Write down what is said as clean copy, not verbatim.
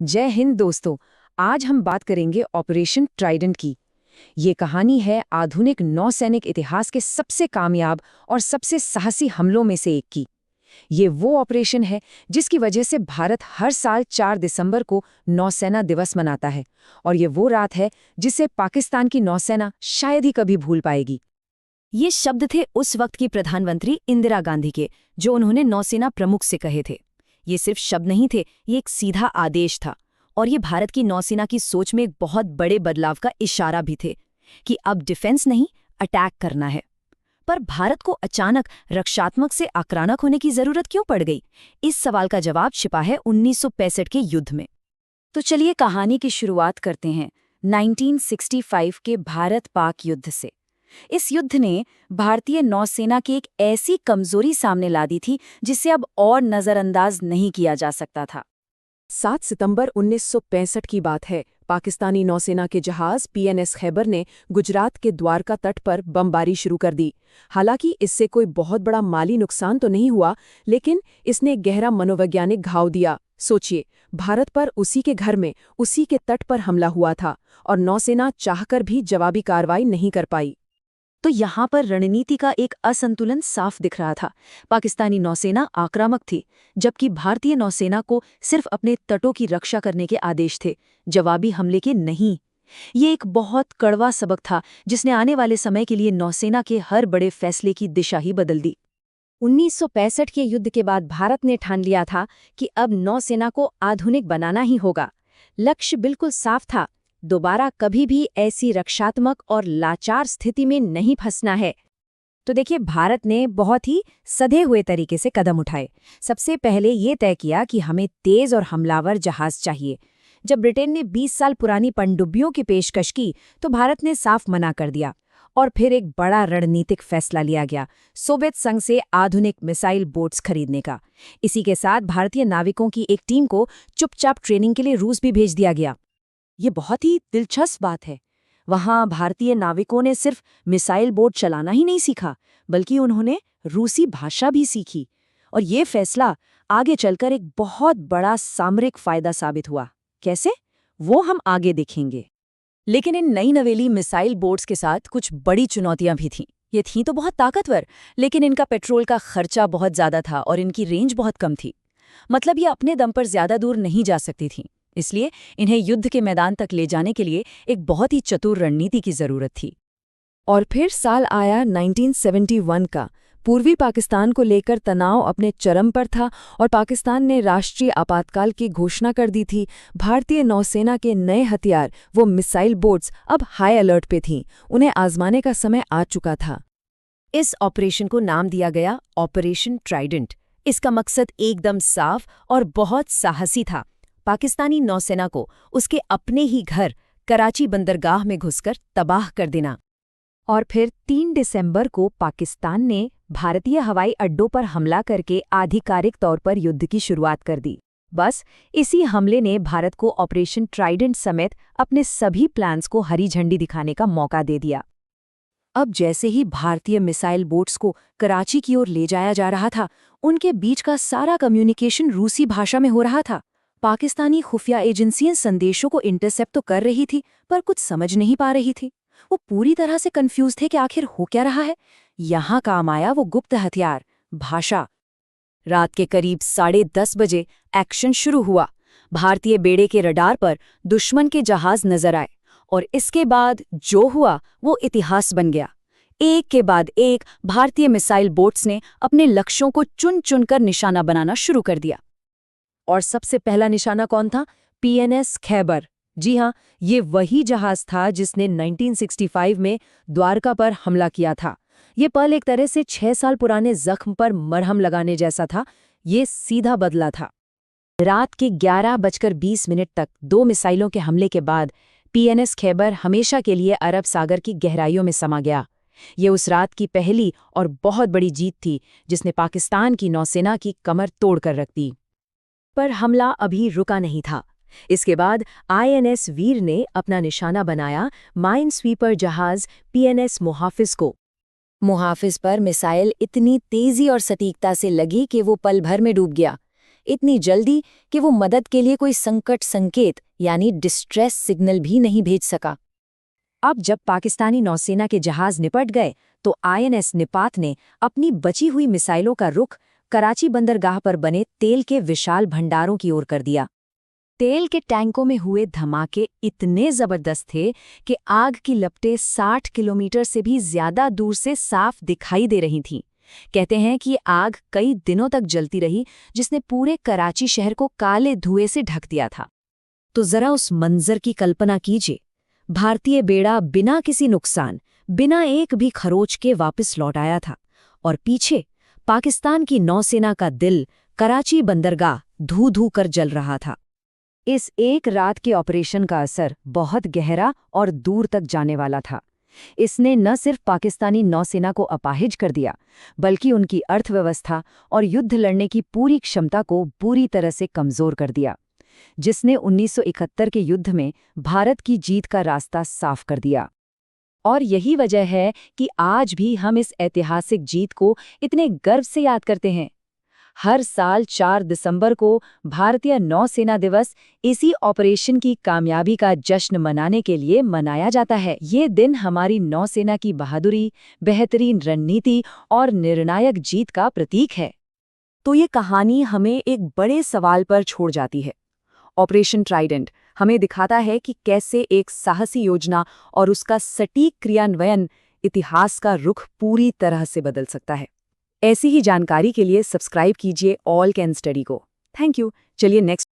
जय हिंद दोस्तों। आज हम बात करेंगे ऑपरेशन ट्राइडेंट की। ये कहानी है आधुनिक नौसैनिक इतिहास के सबसे कामयाब और सबसे साहसी हमलों में से एक की। ये वो ऑपरेशन है जिसकी वजह से भारत हर साल 4 दिसंबर को नौसेना दिवस मनाता है, और ये वो रात है जिसे पाकिस्तान की नौसेना शायद ही कभी भूल पाएगी। ये शब्द थे उस वक्त की प्रधानमंत्री इंदिरा गांधी के, जो उन्होंने नौसेना प्रमुख से कहे थे। ये सिर्फ शब्द नहीं थे, ये एक सीधा आदेश था, और ये भारत की नौसेना की सोच में एक बहुत बड़े बदलाव का इशारा भी थे कि अब डिफेंस नहीं, अटैक करना है। पर भारत को अचानक रक्षात्मक से आक्रामक होने की जरूरत क्यों पड़ गई? इस सवाल का जवाब छिपा है 1965 के युद्ध में। तो चलिए कहानी की शुरुआत करते हैं 1965 के भारत-पाक युद्ध से। इस युद्ध ने भारतीय नौसेना की एक ऐसी कमजोरी सामने ला दी थी जिसे अब और नजरअंदाज नहीं किया जा सकता था। 7 सितंबर 1965 की बात है। पाकिस्तानी नौसेना के जहाज पीएनएस खैबर ने गुजरात के द्वारका तट पर बमबारी शुरू कर दी। हालांकि इससे कोई बहुत बड़ा माली नुकसान तो नहीं हुआ, लेकिन इसने गहरा मनोवैज्ञानिक घाव दिया। सोचिए, भारत पर उसी के घर में, उसी के तट पर हमला हुआ था, और नौसेना चाहकर भी जवाबी कार्रवाई नहीं कर पाई। तो यहाँ पर रणनीति का एक असंतुलन साफ दिख रहा था। पाकिस्तानी नौसेना आक्रामक थी, जबकि भारतीय नौसेना को सिर्फ अपने तटों की रक्षा करने के आदेश थे, जवाबी हमले के नहीं। ये एक बहुत कड़वा सबक था जिसने आने वाले समय के लिए नौसेना के हर बड़े फैसले की दिशा ही बदल दी। 1965 के युद्ध के बाद भारत ने ठान लिया था कि अब नौसेना को आधुनिक बनाना ही होगा। लक्ष्य बिल्कुल साफ था, दोबारा कभी भी ऐसी रक्षात्मक और लाचार स्थिति में नहीं फंसना है। तो देखिए, भारत ने बहुत ही सधे हुए तरीके से कदम उठाए। सबसे पहले ये तय किया कि हमें तेज और हमलावर जहाज चाहिए। जब ब्रिटेन ने 20 साल पुरानी पनडुब्बियों की पेशकश की, तो भारत ने साफ मना कर दिया। और फिर एक बड़ा रणनीतिक फैसला लिया गया, सोवियत संघ से आधुनिक मिसाइल बोट्स खरीदने का। इसी के साथ भारतीय नाविकों की एक टीम को चुपचाप ट्रेनिंग के लिए रूस भी भेज दिया गया। ये बहुत ही दिलचस्प बात है। वहाँ भारतीय नाविकों ने सिर्फ मिसाइल बोट चलाना ही नहीं सीखा, बल्कि उन्होंने रूसी भाषा भी सीखी। और ये फैसला आगे चलकर एक बहुत बड़ा सामरिक फायदा साबित हुआ। कैसे? वो हम आगे देखेंगे। लेकिन इन नई नवेली मिसाइल बोट्स के साथ कुछ बड़ी चुनौतियां भी थीं। ये थीं तो बहुत ताकतवर, लेकिन इनका पेट्रोल का खर्चा बहुत ज़्यादा था और इनकी रेंज बहुत कम थी। मतलब ये अपने दम पर ज़्यादा दूर नहीं जा सकती थीं। इसलिए इन्हें युद्ध के मैदान तक ले जाने के लिए एक बहुत ही चतुर रणनीति की जरूरत थी। और फिर साल आया 1971 का। पूर्वी पाकिस्तान को लेकर तनाव अपने चरम पर था और पाकिस्तान ने राष्ट्रीय आपातकाल की घोषणा कर दी थी। भारतीय नौसेना के नए हथियार, वो मिसाइल बोट्स, अब हाई अलर्ट पे थीं। उन्हें आजमाने का समय आ चुका था। इस ऑपरेशन को नाम दिया गया ऑपरेशन ट्राइडेंट। इसका मकसद एकदम साफ और बहुत साहसी था। पाकिस्तानी नौसेना को उसके अपने ही घर कराची बंदरगाह में घुसकर तबाह कर देना। और फिर 3 दिसंबर को पाकिस्तान ने भारतीय हवाई अड्डों पर हमला करके आधिकारिक तौर पर युद्ध की शुरुआत कर दी। बस इसी हमले ने भारत को ऑपरेशन ट्राइडेंट समेत अपने सभी प्लान्स को हरी झंडी दिखाने का मौका दे दिया। अब जैसे ही भारतीय मिसाइल बोट्स को कराची की ओर ले जाया जा रहा था, उनके बीच का सारा कम्युनिकेशन रूसी भाषा में हो रहा था। पाकिस्तानी खुफिया एजेंसियां संदेशों को इंटरसेप्ट तो कर रही थी, पर कुछ समझ नहीं पा रही थी। वो पूरी तरह से कंफ्यूज थे कि आखिर हो क्या रहा है। यहाँ काम आया वो गुप्त हथियार, भाषा। रात के करीब 10:30 बजे एक्शन शुरू हुआ। भारतीय बेड़े के रडार पर दुश्मन के जहाज नजर आए, और इसके बाद जो हुआ वो इतिहास बन गया। एक के बाद एक भारतीय मिसाइल बोट्स ने अपने लक्ष्यों को चुन चुनकर निशाना बनाना शुरू कर दिया। और सबसे पहला निशाना कौन था? पीएनएस खैबर। जी हाँ, ये वही जहाज था जिसने 1965 में द्वारका पर हमला किया था। ये पल एक तरह से 6 साल पुराने जख्म पर मरहम लगाने जैसा था। ये सीधा बदला था। रात के 11:20 तक 2 मिसाइलों के हमले के बाद पीएनएस खैबर हमेशा के लिए अरब सागर की गहराइयों में समा गया। ये उस रात की पहली और बहुत बड़ी जीत थी जिसने पाकिस्तान की नौसेना की कमर तोड़ कर रख दी। पर हमला अभी रुका नहीं था। इसके बाद आईएनएस वीर ने अपना निशाना बनाया माइन स्वीपर जहाज पीएनएस मुहाफिज को। मुहाफिज पर मिसाइल इतनी तेजी और सटीकता से लगी कि वो पल भर में डूब गया। इतनी जल्दी कि वो मदद के लिए कोई संकट संकेत यानी डिस्ट्रेस सिग्नल भी नहीं भेज सका। अब जब पाकिस्तानी नौसेना के जहाज निपट गए तो आईएनएस निपात ने अपनी बची हुई मिसाइलों का रुख कराची बंदरगाह पर बने तेल के विशाल भंडारों की ओर कर दिया। तेल के टैंकों में हुए धमाके इतने जबरदस्त थे कि आग की लपटें 60 किलोमीटर से भी ज्यादा दूर से साफ दिखाई दे रही थीं। कहते हैं कि ये आग कई दिनों तक जलती रही, जिसने पूरे कराची शहर को काले धुएं से ढक दिया था। तो जरा उस मंजर की कल्पना कीजिए। भारतीय बेड़ा बिना किसी नुकसान, बिना एक भी खरोच के वापस लौट आया था, और पीछे पाकिस्तान की नौसेना का दिल कराची बंदरगाह धू-धू कर जल रहा था। इस एक रात के ऑपरेशन का असर बहुत गहरा और दूर तक जाने वाला था। इसने न सिर्फ पाकिस्तानी नौसेना को अपाहिज कर दिया, बल्कि उनकी अर्थव्यवस्था और युद्ध लड़ने की पूरी क्षमता को बुरी तरह से कमजोर कर दिया, जिसने 1971 के युद्ध में भारत की जीत का रास्ता साफ कर दिया। और यही वजह है कि आज भी हम इस ऐतिहासिक जीत को इतने गर्व से याद करते हैं। हर साल 4 दिसंबर को भारतीय नौसेना दिवस इसी ऑपरेशन की कामयाबी का जश्न मनाने के लिए मनाया जाता है। ये दिन हमारी नौसेना की बहादुरी, बेहतरीन रणनीति और निर्णायक जीत का प्रतीक है। तो ये कहानी हमें एक बड़े सवाल पर छोड़ जाती है। ऑपरेशन ट्राइडेंट हमें दिखाता है कि कैसे एक साहसी योजना और उसका सटीक क्रियान्वयन इतिहास का रुख पूरी तरह से बदल सकता है। ऐसी ही जानकारी के लिए सब्सक्राइब कीजिए ऑल कैन स्टडी को। Thank you. चलिए नेक्स्ट